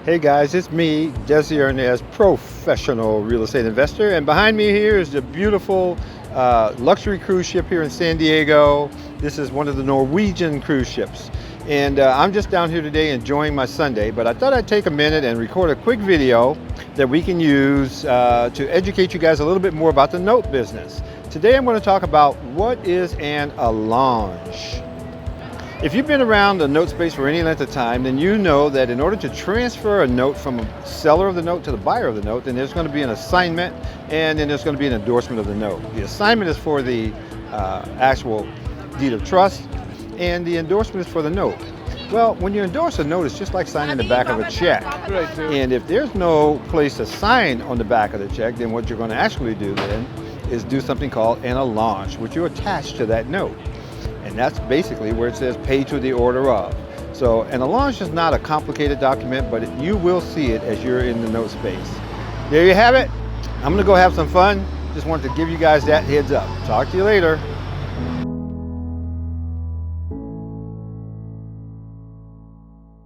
Hey guys, it's me, Desi Arnaz, professional real estate investor, and behind me here is the beautiful luxury cruise ship here in San Diego. This is one of the Norwegian cruise ships, and I'm just down here today enjoying my Sunday, but I thought I'd take a minute and record a quick video that we can use to educate you guys a little bit more about the note business. Today I'm going to talk about what is an allonge. If you've been around the note space for any length of time, then you know that in order to transfer a note from a seller of the note to the buyer of the note, then there's going to be an assignment and then there's going to be an endorsement of the note. The assignment is for the actual deed of trust, and the endorsement is for the note. Well, when you endorse a note, it's just like signing the back of a check. Right, And if there's no place to sign on the back of the check, then what you're going to actually do then is do something called an allonge, which you attach to that note. And that's basically where it says pay to the order of. So an allonge is not a complicated document, but you will see it as you're in the note space. There you have it. I'm gonna go have some fun. Just wanted to give you guys that heads up. Talk to you later.